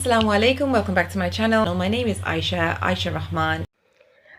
Assalamu alaikum, welcome back to my channel. My name is Aisha Rahman.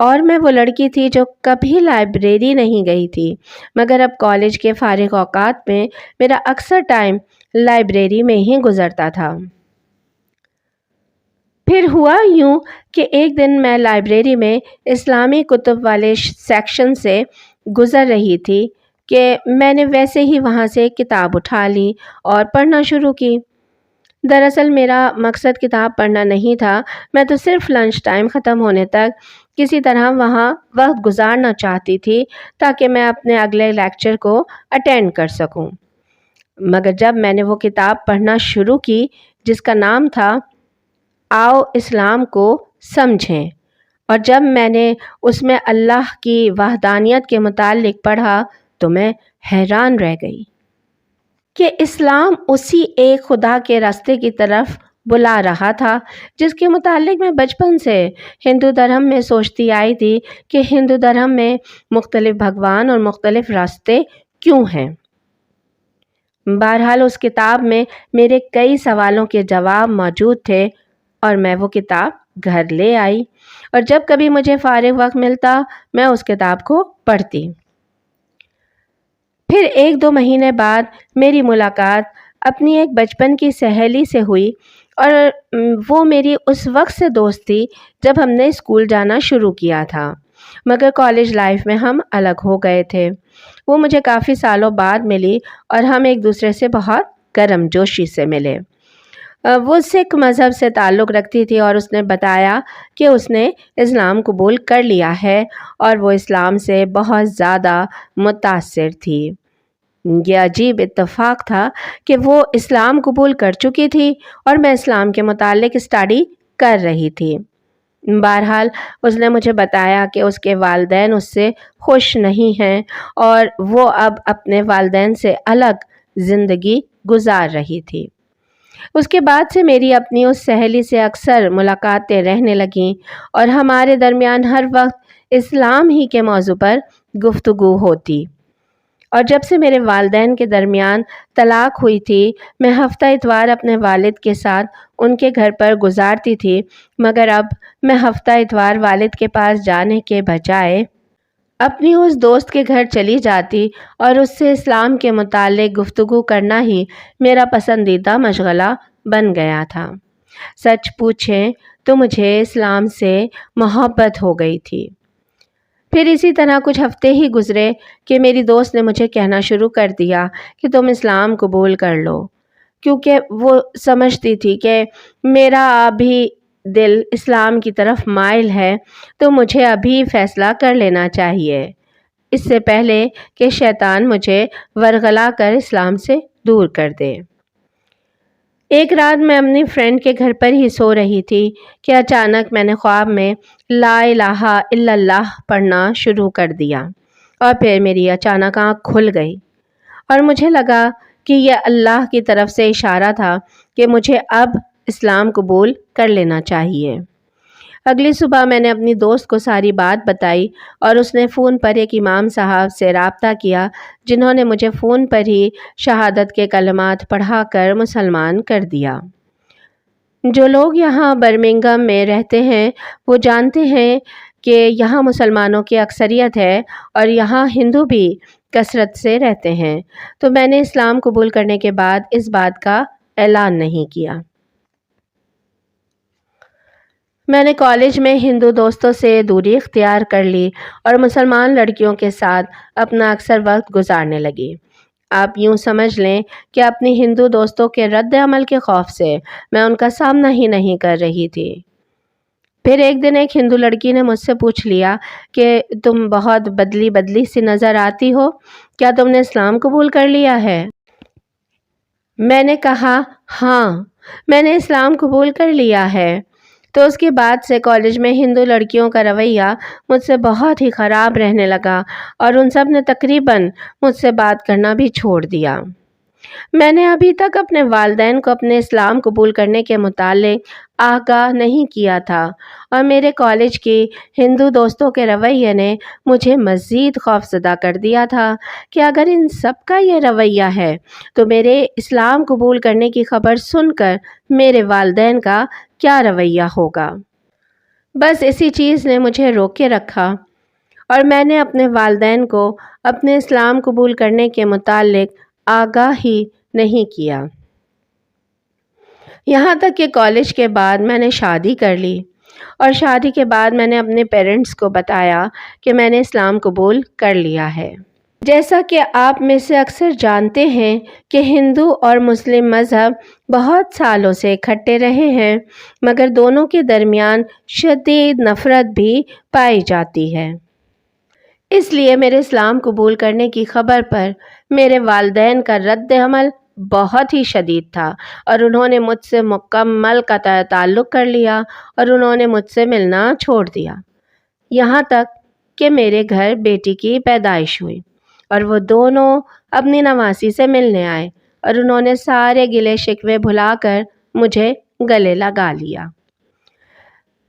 اور میں وہ لڑکی تھی جو کبھی لائبریری نہیں گئی تھی، مگر اب کالج کے فارغ اوقات میں میرا اکثر ٹائم لائبریری میں ہی گزرتا تھا۔ پھر ہوا یوں کہ ایک دن میں لائبریری میں اسلامی کتب والے سیکشن سے گزر رہی تھی کہ میں نے ویسے ہی وہاں سے ایک کتاب اٹھا لی اور پڑھنا شروع کی۔ دراصل میرا مقصد کتاب پڑھنا نہیں تھا، میں تو صرف لنچ ٹائم ختم ہونے تک کسی طرح وہاں وقت گزارنا چاہتی تھی تاکہ میں اپنے اگلے لیکچر کو اٹینڈ کر سکوں۔ مگر جب میں نے وہ کتاب پڑھنا شروع کی جس کا نام تھا آؤ اسلام کو سمجھیں، اور جب میں نے اس میں اللہ کی وحدانیت کے متعلق پڑھا تو میں حیران رہ گئی کہ اسلام اسی ایک خدا کے راستے کی طرف بلا رہا تھا جس کے متعلق میں بچپن سے ہندو دھرم میں سوچتی آئی تھی کہ ہندو دھرم میں مختلف بھگوان اور مختلف راستے کیوں ہیں۔ بہرحال اس کتاب میں میرے کئی سوالوں کے جواب موجود تھے اور میں وہ کتاب گھر لے آئی، اور جب کبھی مجھے فارغ وقت ملتا میں اس کتاب کو پڑھتی۔ پھر 1-2 مہینے بعد میری ملاقات اپنی ایک بچپن کی سہیلی سے ہوئی، اور وہ میری اس وقت سے دوست تھی جب ہم نے اسکول جانا شروع کیا تھا، مگر کالج لائف میں ہم الگ ہو گئے تھے۔ وہ مجھے کافی سالوں بعد ملی اور ہم ایک دوسرے سے بہت گرم جوشی سے ملے۔ وہ سکھ مذہب سے تعلق رکھتی تھی اور اس نے بتایا کہ اس نے اسلام قبول کر لیا ہے اور وہ اسلام سے بہت زیادہ متاثر تھی۔ یہ عجیب اتفاق تھا کہ وہ اسلام قبول کر چکی تھی اور میں اسلام کے متعلق اسٹڈی کر رہی تھی۔ بہرحال اس نے مجھے بتایا کہ اس کے والدین اس سے خوش نہیں ہیں اور وہ اب اپنے والدین سے الگ زندگی گزار رہی تھی۔ اس کے بعد سے میری اپنی اس سہیلی سے اکثر ملاقاتیں رہنے لگیں اور ہمارے درمیان ہر وقت اسلام ہی کے موضوع پر گفتگو ہوتی۔ اور جب سے میرے والدین کے درمیان طلاق ہوئی تھی میں ہفتہ اتوار اپنے والد کے ساتھ ان کے گھر پر گزارتی تھی، مگر اب میں ہفتہ اتوار والد کے پاس جانے کے بجائے اپنی اس دوست کے گھر چلی جاتی اور اس سے اسلام کے متعلق گفتگو کرنا ہی میرا پسندیدہ مشغلہ بن گیا تھا۔ سچ پوچھیں تو مجھے اسلام سے محبت ہو گئی تھی۔ پھر اسی طرح کچھ ہفتے ہی گزرے کہ میری دوست نے مجھے کہنا شروع کر دیا کہ تم اسلام قبول کر لو، کیونکہ وہ سمجھتی تھی کہ میرا ابھی دل اسلام کی طرف مائل ہے تو مجھے ابھی فیصلہ کر لینا چاہیے، اس سے پہلے کہ شیطان مجھے ورغلا کر اسلام سے دور کر دے۔ ایک رات میں اپنی فرینڈ کے گھر پر ہی سو رہی تھی کہ اچانک میں نے خواب میں لا الہ الا اللہ پڑھنا شروع کر دیا، اور پھر میری اچانک آنکھ کھل گئی اور مجھے لگا کہ یہ اللہ کی طرف سے اشارہ تھا کہ مجھے اب اسلام قبول کر لینا چاہیے۔ اگلی صبح میں نے اپنی دوست کو ساری بات بتائی اور اس نے فون پر ایک امام صاحب سے رابطہ کیا جنہوں نے مجھے فون پر ہی شہادت کے کلمات پڑھا کر مسلمان کر دیا۔ جو لوگ یہاں برمنگھم میں رہتے ہیں وہ جانتے ہیں کہ یہاں مسلمانوں کی اکثریت ہے اور یہاں ہندو بھی کثرت سے رہتے ہیں، تو میں نے اسلام قبول کرنے کے بعد اس بات کا اعلان نہیں کیا۔ میں نے کالج میں ہندو دوستوں سے دوری اختیار کر لی اور مسلمان لڑکیوں کے ساتھ اپنا اکثر وقت گزارنے لگی۔ آپ یوں سمجھ لیں کہ اپنی ہندو دوستوں کے رد عمل کے خوف سے میں ان کا سامنا ہی نہیں کر رہی تھی۔ پھر ایک دن ایک ہندو لڑکی نے مجھ سے پوچھ لیا کہ تم بہت بدلی سی نظر آتی ہو، کیا تم نے اسلام قبول کر لیا ہے؟ میں نے کہا ہاں، میں نے اسلام قبول کر لیا ہے۔ تو اس کے بعد سے کالج میں ہندو لڑکیوں کا رویہ مجھ سے بہت ہی خراب رہنے لگا اور ان سب نے تقریباً مجھ سے بات کرنا بھی چھوڑ دیا۔ میں نے ابھی تک اپنے والدین کو اپنے اسلام قبول کرنے کے متعلق آگاہ نہیں کیا تھا، اور میرے کالج کی ہندو دوستوں کے رویے نے مجھے مزید خوفزدہ کر دیا تھا کہ اگر ان سب کا یہ رویہ ہے تو میرے اسلام قبول کرنے کی خبر سن کر میرے والدین کا کیا رویہ ہوگا۔ بس اسی چیز نے مجھے روکے رکھا اور میں نے اپنے والدین کو اپنے اسلام قبول کرنے کے متعلق آگاہ ہی نہیں کیا۔ یہاں تک کہ کالج کے بعد میں نے شادی کر لی اور شادی کے بعد میں نے اپنے پیرنٹس کو بتایا کہ میں نے اسلام قبول کر لیا ہے۔ جیسا کہ آپ میں سے اکثر جانتے ہیں کہ ہندو اور مسلم مذہب بہت سالوں سے اکٹھے رہے ہیں، مگر دونوں کے درمیان شدید نفرت بھی پائی جاتی ہے۔ اس لیے میرے اسلام قبول کرنے کی خبر پر میرے والدین کا رد عمل بہت ہی شدید تھا اور انہوں نے مجھ سے مکمل قطع تعلق کر لیا اور انہوں نے مجھ سے ملنا چھوڑ دیا، یہاں تک کہ میرے گھر بیٹی کی پیدائش ہوئی اور وہ دونوں اپنی نواسی سے ملنے آئے اور انہوں نے سارے گلے شکوے بھلا کر مجھے گلے لگا لیا۔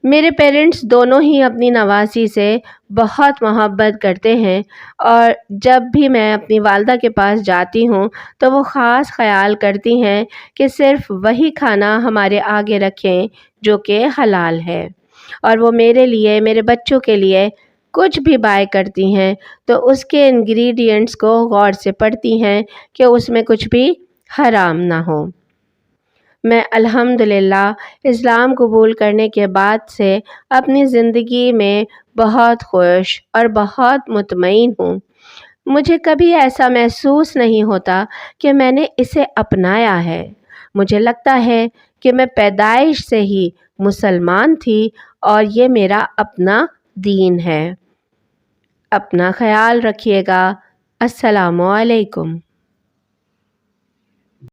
میرے پیرنٹس دونوں ہی اپنی نواسی سے بہت محبت کرتے ہیں اور جب بھی میں اپنی والدہ کے پاس جاتی ہوں تو وہ خاص خیال کرتی ہیں کہ صرف وہی کھانا ہمارے آگے رکھیں جو کہ حلال ہے، اور وہ میرے لیے، میرے بچوں کے لیے کچھ بھی بائی کرتی ہیں تو اس کے انگریڈینٹس کو غور سے پڑھتی ہیں کہ اس میں کچھ بھی حرام نہ ہو۔ میں الحمدللہ اسلام قبول کرنے کے بعد سے اپنی زندگی میں بہت خوش اور بہت مطمئن ہوں۔ مجھے کبھی ایسا محسوس نہیں ہوتا کہ میں نے اسے اپنایا ہے۔ مجھے لگتا ہے کہ میں پیدائش سے ہی مسلمان تھی اور یہ میرا اپنا دین ہے۔ اپنا خیال رکھیے گا۔ السلام علیکم۔